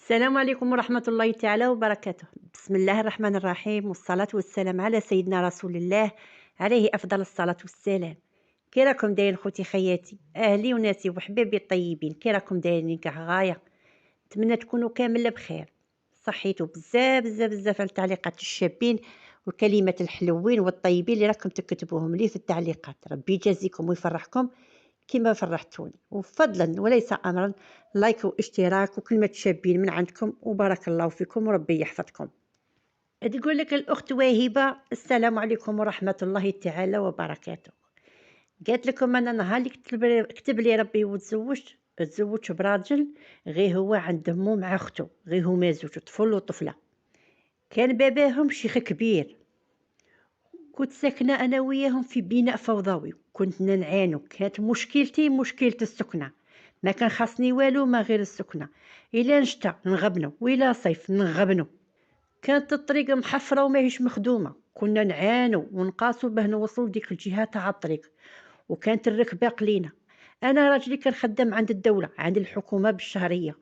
السلام عليكم ورحمة الله تعالى وبركاته. بسم الله الرحمن الرحيم، والصلاة والسلام على سيدنا رسول الله عليه أفضل الصلاة والسلام. كي راكم دايرين خوتي خياتي أهلي وناسي وحبابي الطيبين؟ كي راكم دايرين كاع غاية؟ نتمنى تكونوا كامل بخير. صحيتوا بزاف بزاف بزاف على التعليقات الشابين والكلمات الحلوين والطيبين اللي راكم تكتبوهم لي في التعليقات. ربي يجازيكم ويفرحكم كما فرحتوني، وفضلا وليس امرا لايك واشتراك وكلمه شابين من عندكم، وبارك الله فيكم وربي يحفظكم. تقول لك الاخت واهبه السلام عليكم ورحمه الله تعالى وبركاته. قالت لكم انا نهار اللي كتب لي ربي وتزوجت براجل غير هو عنده مو مع اخته، غير هما زوج طفل وطفله. كان باباهم شيخ كبير، كنت ساكنة أنا وياهم في بناء فوضوي، كنتنا نعانو، كانت مشكلتي مشكلة السكنة، ما كان خاصني والو ما غير السكنة. إلا نشتا نغبنو وإلا صيف نغبنو، كانت الطريق محفرة وماهيش مخدومة، كنا نعانو ونقاسو باه نوصلو لديك الجهة تاع الطريق، وكانت الركبة قليلة. أنا راجلي كان خدام عند الدولة عند الحكومة بالشهرية،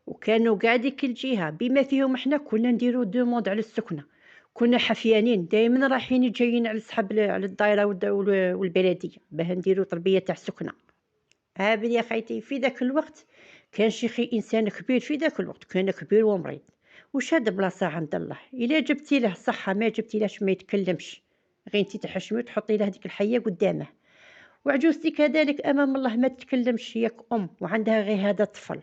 وكانوا قاع ديك الجهة بما فيهم احنا كنا نديرو دوموند على السكنة، كنا حفيانين دايما رايحين جايين على سحب على الدائرة والبلدية باه نديرو تربية تاع السكنة. بني خيتي في ذاك الوقت كان شيخي انسان كبير، في ذاك الوقت كان كبير ومريض وشاد بلاصة عند الله، الا جبتي له صحة ما جبتي لهش ما يتكلمش، غير انتي تحشمي وتحطي له ديك الحية قدامه. وعجوزتي كذلك امام الله ما تتكلمش، ياك وعندها غير هذا الطفل.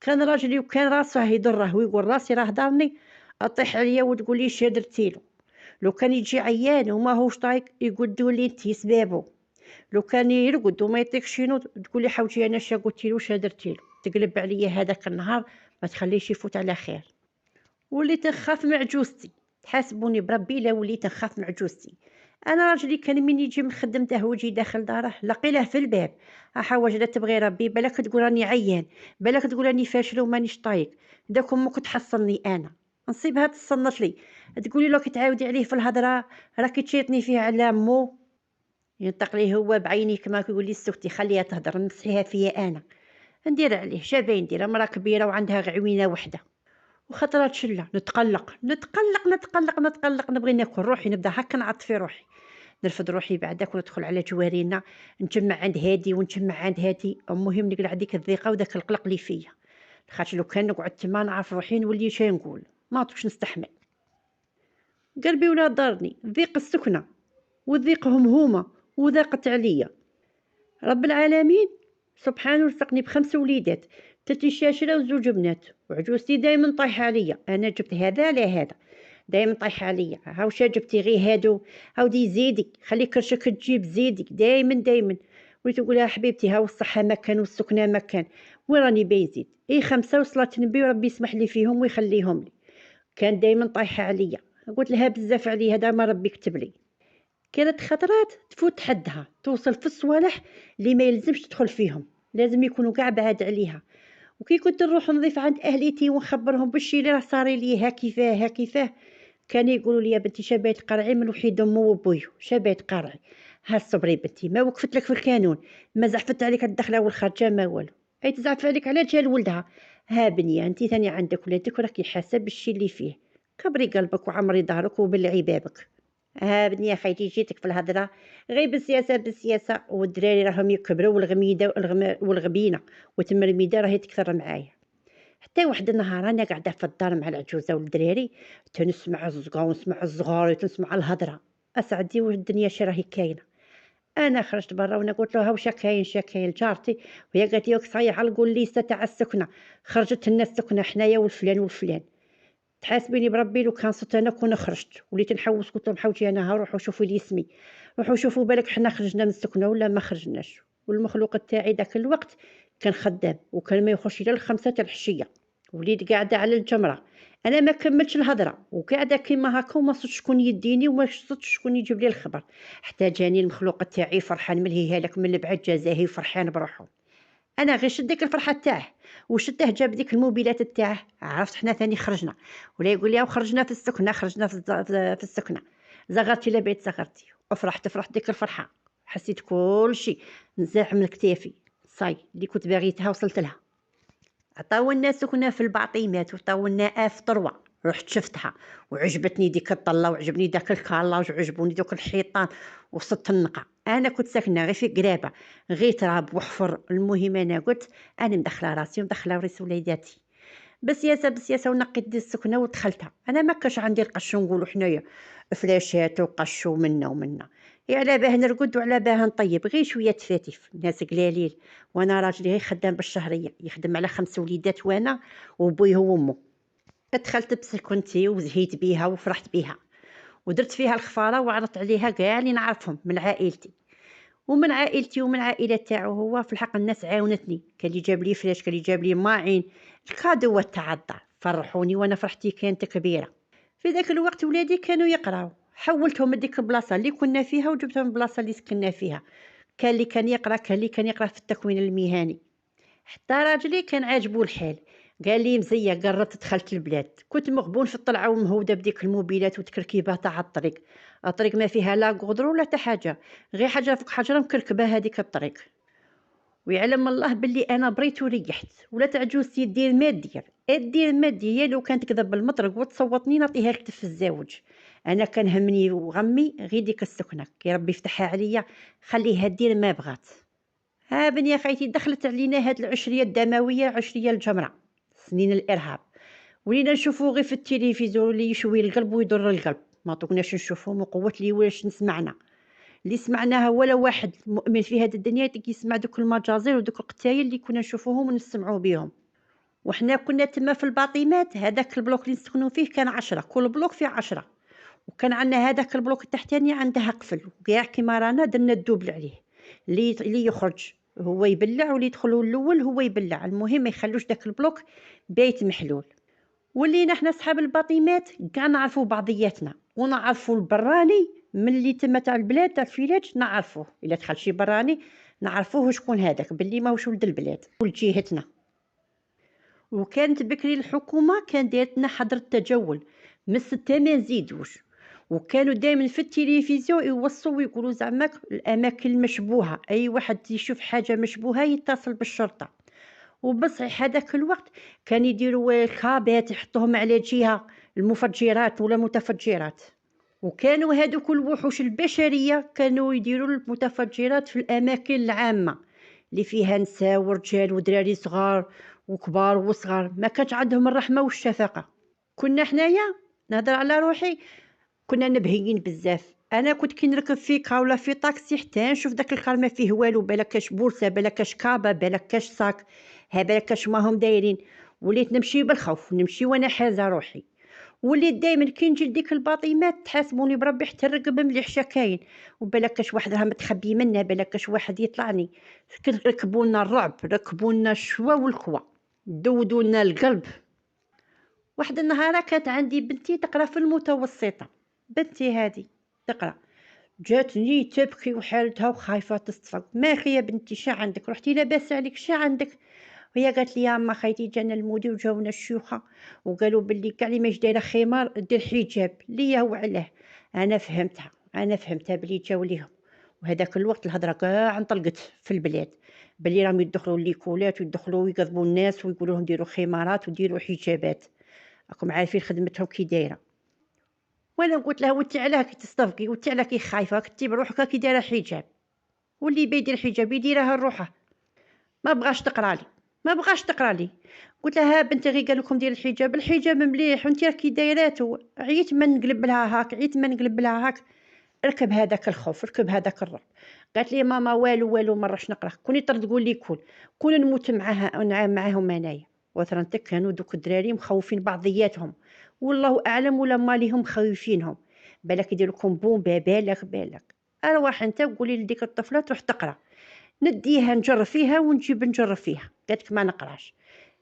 كان راجلي وكان راسه يضره ويقول راسي راه ضرني، اطيح عليا وتقول لي اش درتيلو. لو كان يجي عيان وما هوش طايق يقول لي انتي سبابو. لو كان يرقد وما يطيقش ينوض تقول لي حوجي انا شا قلتيلو شا درتيلو. تقلب عليا هذاك النهار ما تخليش يفوت على خير. وليت نخاف مع عجوزتي، تحاسبوني بربي لا وليت نخاف مع عجوزتي. انا راجلي كان من يجي من خدمته ويجي داخل داره لقيله في الباب، احا لا تبغي ربي بالك تقول راني عيان، بالك تقول راني فاشل ومانيش طايق، داك امك تحصلني انا. نصيبها تصنت لي تقولي لو كتعاودي عليه في الهضره راكي تشيطني فيه على مو. ينطق لي هو بعيني كما كيقول لي سكتي خليها تهضر نمسحيها فيا انا. ندير عليه شابين ندير مرا كبيره وعندها عوينه وحده. وخطرات شله نتقلق نبغي ناكل روحي، نبدا هكا نعط في روحي، نرفد روحي بعداك وندخل على جوارينا، نجمع عند هادي ونجمع عند هادي. المهم نقلع ديك الضيقه وداك القلق اللي فيا، خاطر لو كان نقعد تما نعرف روحي نولي شي نقول ما عطوش نستحمل. قلبي ولا ضرني ضيق السكنه وضيقهم هما وضاقت عليا. رب العالمين سبحانه رزقني بخمس وليدات، تلتي شاشرة وزوج بنات، وعجوزتي دايما طايحة عليا، أنا جبت هذا على هذا دايما طايحة عليا. هاو شا جبتي غير هادو، هاو دي زيدك خلي كرشك تجيب زيدك دايما. وليت تقولها حبيبتي هاو الصحة مكان والسكنة مكان، وين راني بيزيد اي خمسة وصلات نبي وربي يسمح لي فيهم ويخليهم لي. كان دايما طايحة عليا، قلت لها بزاف عليا هذا ما ربي كتب لي. كانت خطرات تفوت حدها توصل في الصوالح اللي ما يلزمش تدخل فيهم، لازم يكونوا قاع بعاد عليها. وكي كنت نروح نضيف عند اهليتي ونخبرهم بالشي اللي راه صاري لي ها كيفاه كانوا يقولوا لي يا بنتي شابه تقرعي من وحيد امو وبويو، شابه تقرعي ها صبري بنتي ما وقفت لك في الكانون، ما زعفت عليك الدخله والخرجه ما والو. اي تزعف عليك على جال ولدها. ها بنيه انت ثاني عندك ولادك وراكي حاسه بالشي اللي فيه، كبري قلبك وعمري ظهرك وبلعي بابك. بني خيتي جيتك في الهضره غير بالسياسه والدراري راهم يكبروا والغميده والغبينه وتمرميده راهي تكثر معايا. حتى واحد النهار انا قاعده في الدار مع العجوزه والدراري، تنسمع الزقا ونسمع الصغار تنسمع الهضره. اسعدي والدنيا شي راهي كاينه. انا خرجت برا وانا قلت له واش كاين جارتي، وهي قالت لي صايع على ليسته تاع السكنه، خرجت لنا السكنه حنايا والفلان والفلان. تحاسبيني بربي لو كان صرت انا كون خرجت وليت نحوس قلت لهم حوتي انا ها روحوا شوفوا لي اسمي، روحوا شوفوا بالك حنا خرجنا من السكنه ولا ما خرجناش. والمخلوق تاعي ذاك الوقت كان خدام وكان ما يخرج الى الخمسة تاع الحشيه، وليت قاعده على الجمره. انا ما كملتش الهضره وقاعده كيما هكا وما صرت شكون يديني وما صرت شكون يجيب لي الخبر، حتى جاني المخلوق تاعي فرحان ملهيها لك من البعد جازاهي فرحان بروحه. انا غير شد ديك الفرحه تاعه وشده جاب ديك الموبيلات تاعه، عرفت حنا ثاني خرجنا. ولا يقول لي خرجنا في السكنه خرجنا في السكنه. زغرتي لبيت زغرتي فرحت ديك الفرحه، حسيت كل شيء نزاح من كتافي، صاي اللي كنت باغيتها وصلت لها. عطاو لنا سكنة في الباطيمات وعطاو لنا في طروة، رحت شفتها وعجبتني ديك الطلة وعجبني داك الكالاج وعجبوني دوك الحيطان وسط النقا. انا كنت ساكنه غير في قرابه، غير تراب وحفر. المهم انا قلت انا مدخله راسي ومدخله ريس وليداتي بسياسه بسياسه، ونقيت دي السكنه ودخلتها. انا ما كاش عندي القش نقولوا حنايا فلاشات وقش ومنا ومنا، يا على باه نرقد وعلى باه نطيب غير شويه تفاتيف ناس قلاليل. وانا راجلي غير خدام بالشهريه، يخدم على 5 وليدات وانا وبويه وامه. دخلت بسكنتي وزهيت بيها وفرحت بيها، ودرت فيها الخفاره وعرضت عليها كاع اللي نعرفهم من عائلتي ومن عائلة تاعو. هو في الحق الناس عاونتني، كان اللي جاب لي فلاش، كان اللي جاب لي ماعين، الكادوات تاع الدار فرحوني وانا فرحتي كانت كبيره. في ذاك الوقت ولادي كانوا يقراو، حولتهم لديك البلاصه اللي كنا فيها وجبتهم البلاصه اللي سكننا فيها. كان اللي كان يقرا، كان اللي كان يقرا في التكوين المهني. حتى راجلي كان عاجبو الحال، قال لي مزيه قربت دخلت البلاد. كنت مغبون في الطلعه ومهوده بديك الموبيلات وتكركيبه تاع الطريق. الطريق ما فيها لا قدر ولا حتى حاجه، غير حجره فوق حجره مكركبه هذيك الطريق. ويعلم الله باللي انا بريت وريحت. ولا تعجوزتي دير ما دير ما دير، هي لو كانت تكذب بالمطرق وتصوتني نعطيها لك في الزاوج. انا كان همني وغمي غير ديك السكنه، كي ربي يفتحها عليا خليها دير ما بغات. ها بني خيتي دخلت علينا هاد العشريه الدمويه، عشريه الجمره، سنين الارهاب. ولينا نشوفو غير في التلفزيون اللي يشوي القلب ويضر القلب، ما طقناش نشوفو من قوه لي واش نسمعنا. اللي سمعناها ولا واحد مؤمن في هذه الدنيا يسمع دوك المجازر ودوك القتايل اللي كنا نشوفوهم ونسمعوا بهم. وحنا كنا تما في الباطيمات، هذاك البلوك اللي نسكنوا فيه كان 10، كل بلوك فيه 10. وكان عندنا هذاك البلوك التحتاني عندها قفل وكاع كيما رانا درنا الدوبل عليه، اللي يخرج هو يبلع واللي يدخلوا الاول هو يبلع. المهم ما يخلوش داك البلوك بيت محلول. ولينا حنا صحاب الباطيمات كاع نعرفوا بعضياتنا ونعرفوا البراني من اللي تما تاع البلاد تاع الفيلاج نعرفوه. الا دخل شي براني نعرفوه شكون هذاك، باللي ماهوش ولد البلاد ولجهتنا. وكانت بكري الحكومه كان دايرت لنا حظر التجول من 6 ما نزيدوش. وكانوا دائما في التلفزيون يوصوا ويقولوا زعما الاماكن المشبوهه، اي واحد يشوف حاجه مشبوهه يتصل بالشرطه. وبصحيح هذاك الوقت كان يديروا كابات يحطوهم على جهة المفجرات ولا متفجرات. وكانوا هذوك الوحوش البشرية كانوا يديروا المتفجرات في الأماكن العامة اللي فيها نساء ورجال ودراري صغار وكبار وصغار، ما كانش عندهم الرحمة والشفقة. كنا حنايا نهضر على روحي، كنا نبهيين بزاف. انا كنت كي نركب في كار ولا في طاكسي حتى نشوف داك الكار ما فيه والو، بالك كاش بورصه، بالك كاش كابه، بالك كاش صاك، ها بالك كاش ما هم دايرين. وليت نمشي بالخوف، نمشي وانا حازه روحي. وليت دائما كي نجي لديك الباطيمات تحاسبوني بربي حتى نركب مليح شكاين، وبالك كاش واحد راه متخبي منا، بالك كاش واحد يطلعني. ركبوا لنا الرعب، ركبوا لنا الشوا والكوا، دودوا لنا القلب. واحد النهار كانت عندي بنتي تقرا في المتوسطه، بنتي هذه تقرا، جاتني تبكي وحالتها وخايفه تصفق. ماخي يا بنتي شا عندك؟ رحتي لاباس عليك شا عندك؟ وهي قالت لي يا اما خيتي جانا المدير وجاونا الشيوخه وقالوا باللي كاع اللي ماش دايره خمار دير حجاب ليا وعلاه. انا فهمتها بلي جاو ليهم. وهذاك الوقت الهضره كاع انطلقت في البلاد بلي راهم يدخلوا ليكولات ويدخلوا ويقضبوا الناس ويقولوا لهم ديروا خمارات وديروا حجابات. راكم عارفين خدمتهم كي دايره. وانا قلت لها وانت علاه كي تصطفقي، وانت علاه كي خايفه كنتي بروحك كي دايره حجاب، واللي بيدير حجاب يديرها لروحه. ما بغاش تقرا لي. قلت لها ها بنتي غير قال لكم دير الحجاب، الحجاب مليح وانت راكي دايراتو. عييت ما نقلب لها هاك، عييت ما نقلب لها هاك. ركب هذاك الخوف، ركب هذاك الرعب. قالت لي ماما والو والو ما راش نقرا، كوني تقول لي كون نموت معاهم انايا. وثرنتك كانوا دوك الدراري مخوفين بعضياتهم، والله اعلم ولا ماليهم مخوفينهم. بالك يدير لكم بومبا، بالك ارواح انت قولي لديك الطفله تروح تقرا. نديها نجر فيها ونجيب نجر فيها، قالت ما نقراش.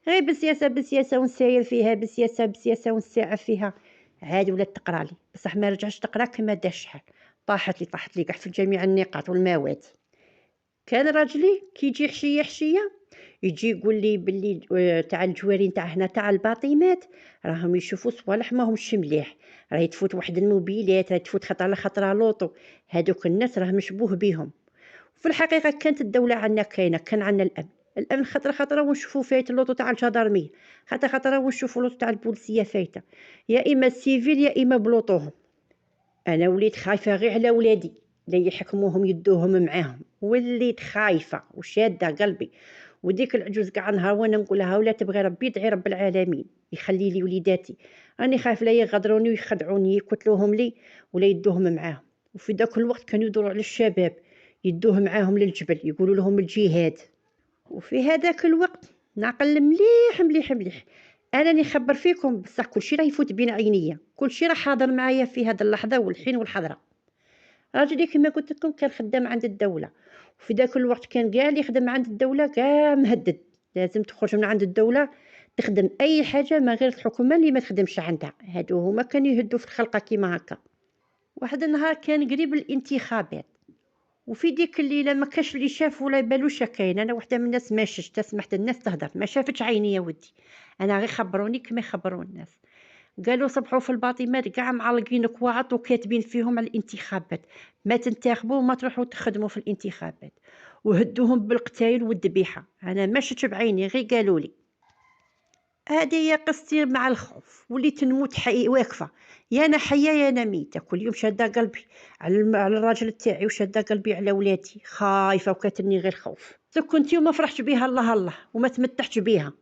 غير بسياسه ونساير فيها بسياسه ونساعة فيها. عاد ولات تقرا لي، بصح ما رجعش تقرا كما دا شحال. طاحت لي كاع في جميع النقاط والمواد. كان راجلي كي يجي حشيه يجي يقول لي باللي تاع الجوارين تاع هنا تاع الباطيمات راهم يشوفوا صوالح ما همش مليح، راهي تفوت واحد الموبيلات، راهي تفوت خطره على خطره لوطو. هادوك الناس راه مشبوه بهم. في الحقيقه كانت الدوله عندنا كاينه، كان عندنا الامن. الأمن خطرة ونشوفوا فايت اللوطو تاع الجدرمية، خطرة ونشوفوا اللوطو تاع البوليسية فايتة، يا إما السيفيل يا إما بلوطوهم. أنا وليت خايفة غير على ولادي لا يحكموهم يدوهم معاهم، وليت خايفة وشادة قلبي. وديك العجوز كاع نهار وانا نقول لها ولا تبغي ربي ادعي رب العالمين يخلي لي وليداتي، راني خايف لا يغدروني ويخدعوني يقتلوهم لي ولا يدوهم معاهم. وفي ذاك الوقت كانوا يدوروا على الشباب يدوه معاهم للجبل يقولوا لهم الجهاد. وفي هذاك الوقت نعقل مليح مليح مليح، انا راني نخبر فيكم بصح كلشي راه يفوت بين عينيا، كلشي راه حاضر معايا في هذه اللحظه والحين والحضره. راجلي كما قلت لكم كان خدام عند الدوله، وفي ذاك الوقت كان كاع اللي يخدم عند الدوله كاع مهدد، لازم تخرج من عند الدوله تخدم اي حاجه ما غير الحكومه اللي ما تخدمش عندها، هادو هما كانوا يهدوا في الخلقه كيما هكا. واحد النهار كان قريب الانتخابات، وفي ديك الليله ما كاش اللي شاف ولا بالوش كاين، انا وحده من الناس ما شفت سمحت الناس تهدر ما شافتش عيني يا ودي، انا غير خبروني كما يخبروا الناس. قالوا صبحوا في الباطيمات كاع معلقين كواعط وكاتبين فيهم على الانتخابات، ما تنتخبوا وما تروحوا تخدموا في الانتخابات، وهدوهم بالقتايل والذبيحه. انا ما شفتش بعيني غير قالوا لي. هذه هي قصتي مع الخوف، وليت نموت واقفه، يا انا حيه يا انا ميته، كل يوم شاده قلبي على الراجل تاعي وشاده قلبي على ولادي، خايفه وكاتلني غير خوف. كنتي وما فرحتش بيها الله الله وما تمتعتش بيها.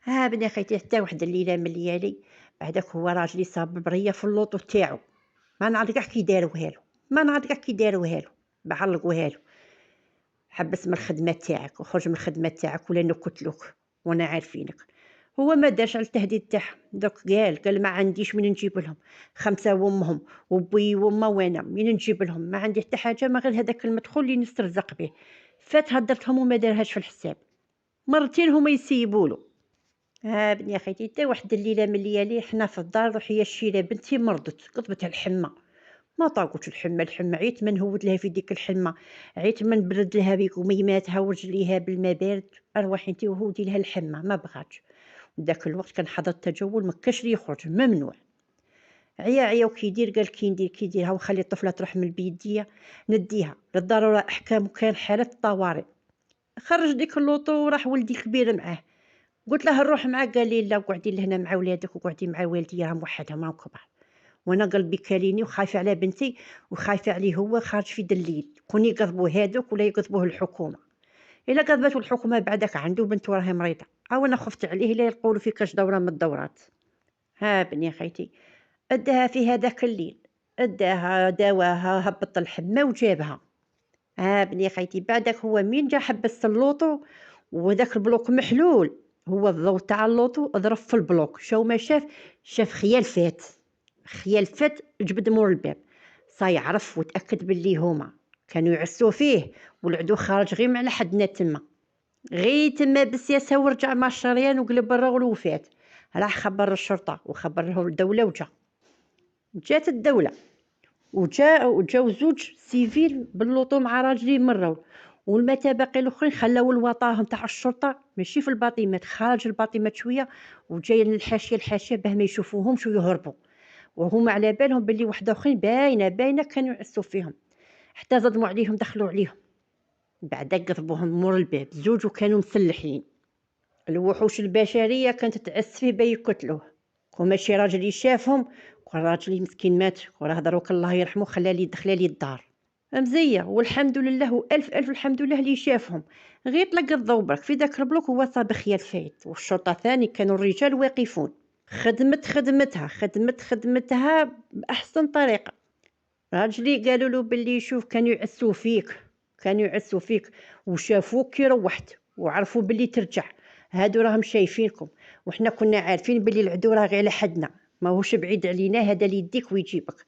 ها بني خيتي حتى واحد الليله من الليالي بعداك هو راجلي صاب بريه في اللوطو تاعو، ما نعرف كاع كي داروها له، ما نعرف كاع كي داروها له، بعلقوها له. حبس من الخدمه تاعك وخرج من الخدمه تاعك ولا نقتلوك وانا عارفينك. هو ما دارش على التهديد تاعهم، دوك قال ما عنديش من نجيب لهم خمسه وامهم وبي وما وانا من نجيب لهم، ما عندي حتى حاجه ما غير هذاك المدخول اللي نسترزق به. فات هدرتهم وما دارهاش في الحساب، مرتين هما يسيبوا له. ها بني خيتي تا واحد الليله من الليالي حنا في الدار روحي الشيله بنتي مرضت قضبت الحمى، ما طاقتش الحمى عيت من نهود لها في ديك الحمى، عيت من برد لها بيك وميماتها ورجليها بالماء بارد، اروحي انتي وهودي لها الحمى ما بغاتش. وداك الوقت كان حظر التجول ما كاش اللي يخرج ممنوع. عيا وكي يدير قال كي نديرها ونخلي الطفله تروح من البيديه نديها للضروره احكام وكان حاله طوارئ. خرج ديك اللوطو وراح ولدي كبير معاه، قلت له نروح معاك قال لي لا قعدي لهنا مع ولادك وقعدي مع والدي راهم وحدهم راهم كبار. وانا قلبي كاليني وخايفه على بنتي وخايفه عليه هو خارج في دليل كون يقضبوا هادوك ولا يقضبوه الحكومه. الا قضبته الحكومه بعدك عنده بنت راهي مريضه، او انا خفت عليه لا يقولوا في كاش دوره من الدورات. ها بني خيتي اداها في هذاك الليل، اداها داواها هبط الحمى وجابها. ها بني خيتي بعدك هو مين جا حبس اللوطو وذاك البلوك محلول، هو الضوء تاع اللوطو ضرب في البلوك شو ما شاف، شاف خيال فات، خيال فات جبد مور الباب، سيعرف وتأكد باللي هما كانوا يعسوا فيه والعدو خارج غير على حدنا تما. غير تما بالسياسة ورجع مع الشريان وقلب الرغل وفات، راح خبر الشرطة وخبرهم الدولة جات الدولة وجاو زوج سيفيل باللوطو مع راجلي مروا، والمتا باقي الاخرين خلاو الوطاهم تاع الشرطه ماشي في الباطيمات خارج الباطيمات شويه، وجاي الحاشيه باه ما يشوفوهمش ويهربوا، وهما على بالهم باللي واحد اخرين باينه كانوا يعسوا فيهم، حتى صدموا عليهم دخلوا عليهم. بعدا قضبوهم مور الباب زوج وكانوا مسلحين. الوحوش البشريه كانت تعس فيه باه يقتلوه، وماشي راجل يشافهم، والراجل مسكين مات وراه دروك الله يرحمه خلالي دخلالي الدار مزيه، والحمد لله والف الحمد لله اللي شافهم. غير طلق الضو برك في ذاك البلوك هو صاب خيال فايت، والشرطه ثاني كانوا الرجال واقفون. خدمتها باحسن طريقه. راجلي قالوا له باللي شوف كانوا يعسوا فيك وشافوك كي روحت وعرفوا باللي ترجع، هادو راهم شايفينكم، وحنا كنا عارفين باللي العدو راه غير على حدنا ماهوش بعيد علينا، هذا اللي يديك ويجيبك.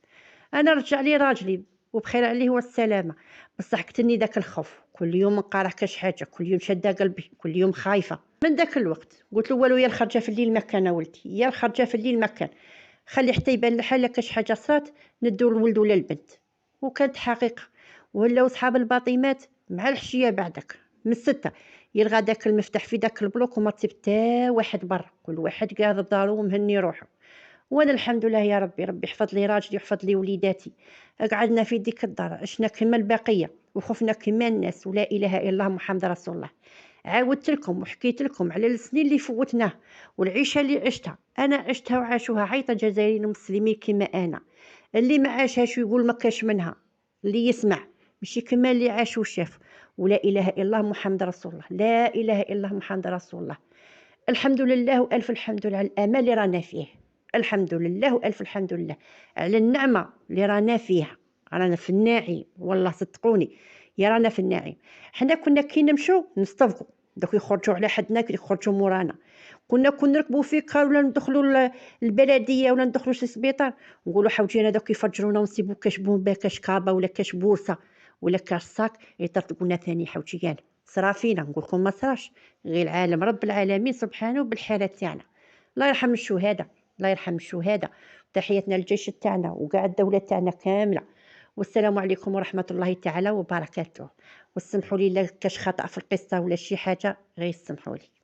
انا رجع لي راجلي وبخير عليه والسلامه، بصح قتلني داك الخوف، كل يوم نقارح كاش حاجه، كل يوم شاده قلبي، كل يوم خايفه. من داك الوقت قلت له والو يا الخرجه في الليل مكان ولدي، يا الخرجه في الليل مكان، خلي حتى يبان الحال كاش حاجه صرات ندو الولد ولا البنت. وكانت حقيقه، ولاو صحاب الباطيمات مع الحشيه بعدك من 6 يلغى داك المفتاح في داك البلوك وما تسيب تا واحد برا، كل واحد قاعد بدارو ومهني روحه. وانا الحمد لله يا ربي يحفظ لي راجلي يحفظ لي وليداتي، قعدنا في ديك الدار عشنا كما البقيه وخفنا كما الناس، ولا اله الا الله محمد رسول الله. عاودت لكم وحكيت لكم على السنين اللي فوتناه والعيشه اللي عشتها، انا عشتها وعاشوها عيطه جزائريين مسلمين كما انا. اللي ما عاشهاش يقول ما كاش منها، اللي يسمع ماشي كما اللي عاش وشاف. ولا اله الا الله محمد رسول الله، لا اله الا الله محمد رسول الله. الحمد لله والف الحمد لله على الامان اللي رانا فيه. الحمد لله والف الحمد لله على النعمه اللي رانا فيها. رانا في النعيم والله صدقوني، يا رانا في النعيم. حنا كنا كي نمشوا نستفقوا دوك يخرجوا على حدنا كي يخرجوا مورانا. كنا نركبوا في كار ولا ندخلوا البلديه ولا ندخلوا شي سبيطار، نقولوا حوجينا دوك يفجرونا ونسيبوا كاش بومبا كاش كابا ولا كاش بورصه ولا كاش صاك يطرطقونا ثاني حوجيان. صرا فينا، نقول لكم ما صراش، غير العالم رب العالمين سبحانه بالحالة تاعنا. الله يرحم الشهداء، الله يرحم الشهداء. تحياتنا للجيش تاعنا وكاع الدولة تاعنا كاملة. والسلام عليكم ورحمة الله تعالى وبركاته. وسمحوا لي إلا كاش خطأ في القصة ولا شي حاجة غير سمحوا لي.